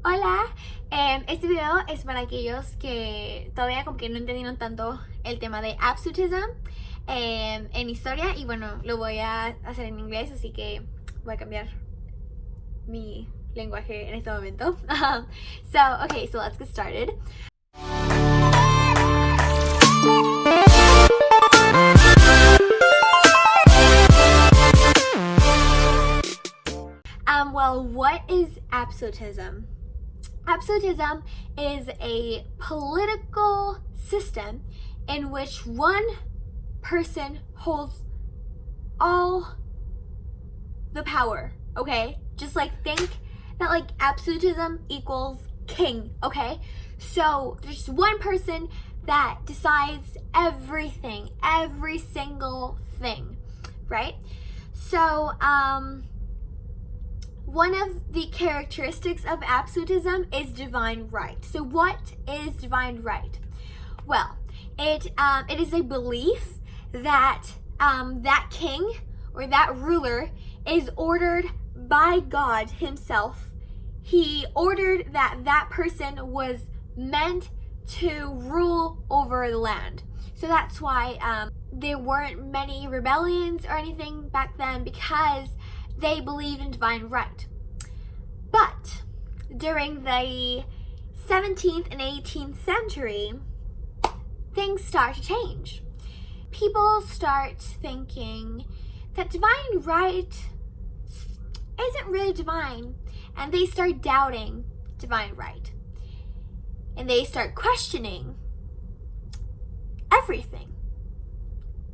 Hola, este video es para aquellos que todavía como que no entendieron tanto el tema de Absolutism en historia, y bueno, lo voy a hacer en inglés, así que voy a cambiar mi lenguaje en este momento. So let's get started. Well, what is absolutism? Absolutism is a political system in which one person holds all the power, okay? Just like think that like absolutism equals king, okay? So there's one person that decides everything, every single thing, right? So, one of the characteristics of absolutism is divine right. So what is divine right? Well, it is a belief that that king or that ruler is ordered by God himself. He ordered that that person was meant to rule over the land. So that's why there weren't many rebellions or anything back then, because they believed in divine right. But during the 17th and 18th century, things start to change. People start thinking that divine right isn't really divine, and they start doubting divine right. And they start questioning everything.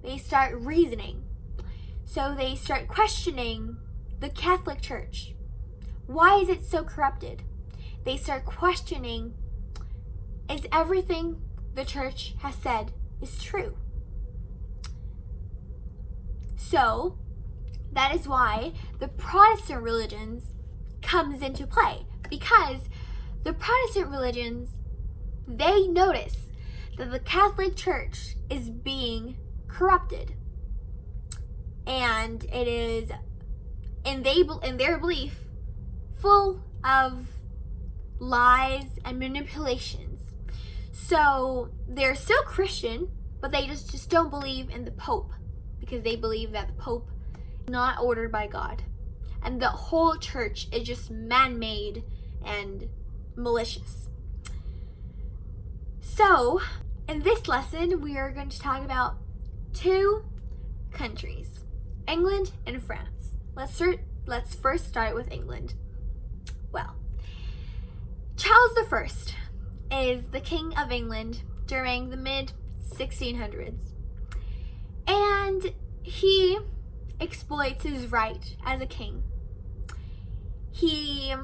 They start reasoning. So they start questioning the Catholic Church. Why is it so corrupted? They start questioning, is everything the church has said is true? So that is why the Protestant religions comes into play, because the Protestant religions, they notice that the Catholic Church is being corrupted, and it is in their belief full of lies and manipulations. So they're still Christian, but they just don't believe in the Pope, because they believe that the Pope is not ordered by God, and the whole church is just man-made and malicious. So in this lesson, we are going to talk about two countries, England and France. Let's first start with England. Well, Charles I is the King of England during the mid-1600s, and he exploits his right as a king. He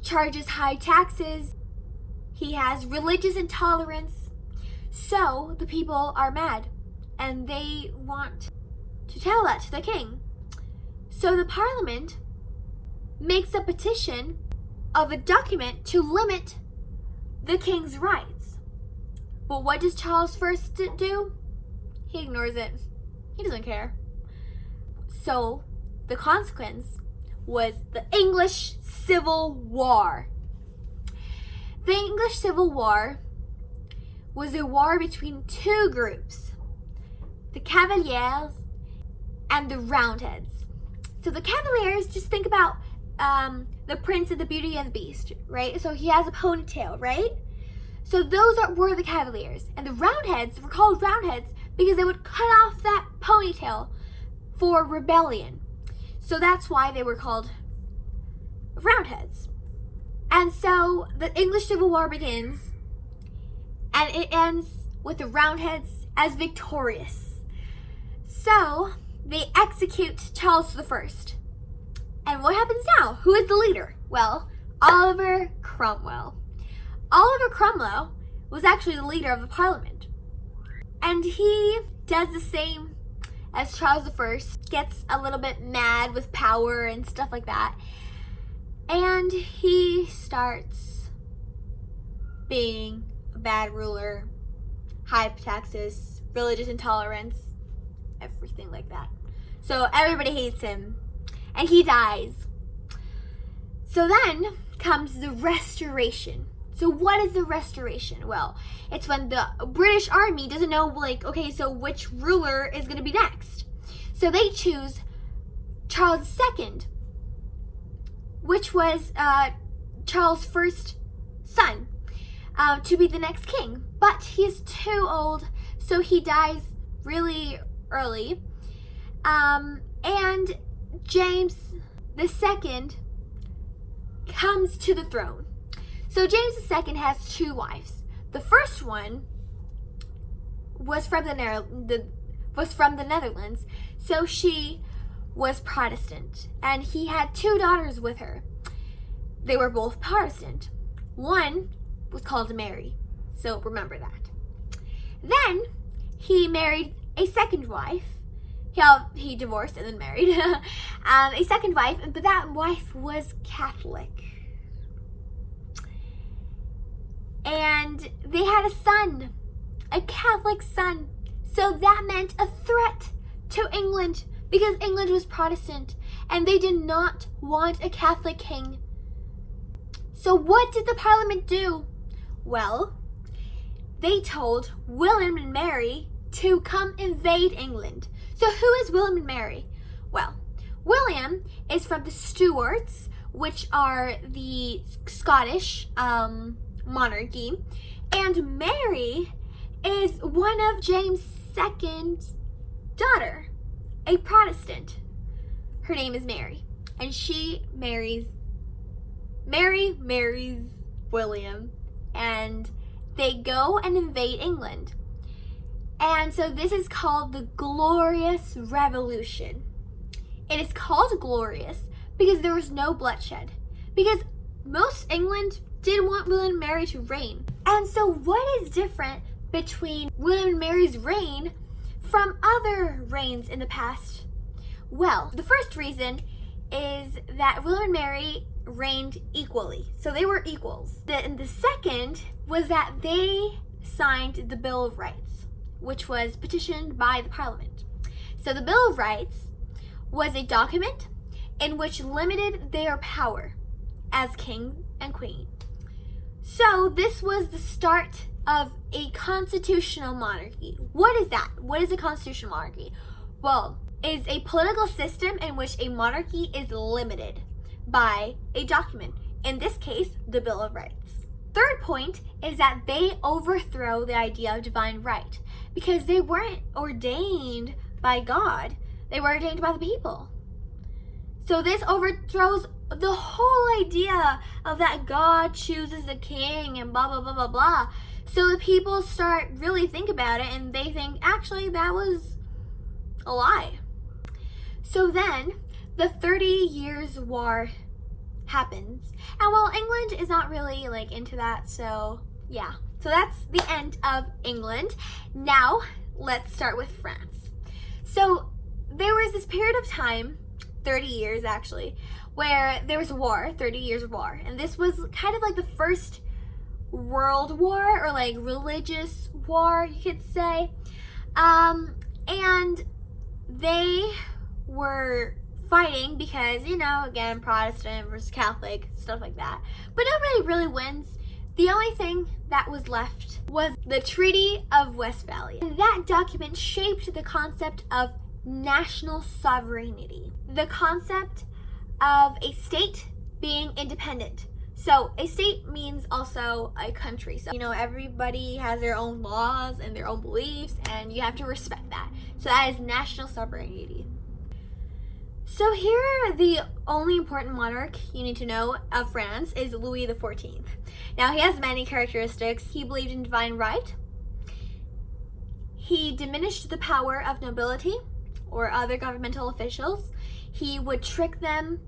charges high taxes. He has religious intolerance. So the people are mad, and they want to tell that to the king. So the Parliament makes a petition of a document to limit the king's rights. But what does Charles I do? He ignores it. He doesn't care. So the consequence was the English Civil War. The English Civil War was a war between two groups, the Cavaliers and the Roundheads. So the Cavaliers, just think about the Prince of the Beauty and the Beast, right? So he has a ponytail, right? So those were the Cavaliers. And the Roundheads were called Roundheads because they would cut off that ponytail for rebellion. So that's why they were called Roundheads. And so the English Civil War begins, and it ends with the Roundheads as victorious. So they execute Charles I. And what happens now? Who is the leader? Well, Oliver Cromwell. Oliver Cromwell was actually the leader of the Parliament. And he does the same as Charles I, gets a little bit mad with power and stuff like that. And he starts being a bad ruler, high taxes, religious intolerance, everything like that. So everybody hates him, and he dies. So then comes the Restoration. So what is the Restoration? Well, it's when the British Army doesn't know, like, okay, so which ruler is going to be next. So they choose Charles II, which was Charles' first son, to be the next king. But he is too old, so he dies really early. And James II comes to the throne. So James II has two wives. The first one was from the Netherlands, so she was Protestant, and he had two daughters with her. They were both Protestant. One was called Mary, so remember that. Then he married a second wife. He divorced and then married a second wife, but that wife was Catholic. And they had a son, a Catholic son. So that meant a threat to England, because England was Protestant and they did not want a Catholic king. So what did the Parliament do? Well, they told William and Mary to come invade England. So who is William and Mary? Well, William is from the Stuarts, which are the Scottish monarchy, and Mary is one of James II's daughter, a Protestant. Her name is Mary, and Mary marries William, and they go and invade England. And so this is called the Glorious Revolution. It is called glorious because there was no bloodshed, because most England didn't want William and Mary to reign. And so what is different between William and Mary's reign from other reigns in the past? Well, the first reason is that William and Mary reigned equally. So they were equals. And the second was that they signed the Bill of Rights, which was petitioned by the Parliament. So the Bill of Rights was a document in which limited their power as king and queen. So this was the start of a constitutional monarchy. What is that? What is a constitutional monarchy? Well, it is a political system in which a monarchy is limited by a document, in this case, the Bill of Rights. Third point is that they overthrow the idea of divine right, because they weren't ordained by God, they were ordained by the people. So this overthrows the whole idea of that God chooses the king and blah, blah, blah, blah, blah. So the people start really think about it, and they think, actually, that was a lie. So then the 30 Years' War happens. And well, England is not really like into that, so yeah. So that's the end of England. Now let's start with France. So there was this period of time, 30 years actually, where there was a war, 30 Years of War. And this was kind of like the first world war, or like religious war, you could say. And they were fighting because, you know, again, Protestant versus Catholic, stuff like that. But nobody really wins. The only thing that was left was the Treaty of Westphalia. And that document shaped the concept of national sovereignty, the concept of a state being independent. So a state means also a country. So, you know, everybody has their own laws and their own beliefs, and you have to respect that. So that is national sovereignty. So here, the only important monarch you need to know of France is Louis XIV. Now, he has many characteristics. He believed in divine right. He diminished the power of nobility or other governmental officials. He would trick them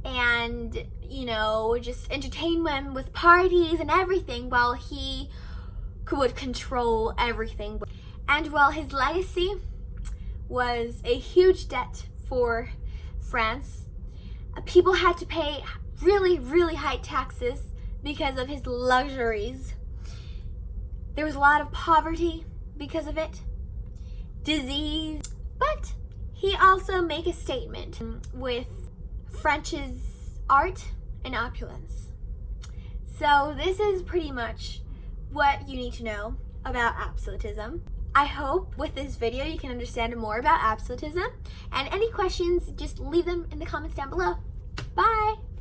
and, you know, just entertain them with parties and everything, while he would control everything. And while his legacy was a huge debt for France, people had to pay really, really high taxes because of his luxuries. There was a lot of poverty because of it, disease, but he also made a statement with French's art and opulence. So this is pretty much what you need to know about absolutism. I hope with this video you can understand more about absolutism, and any questions, just leave them in the comments down below. Bye!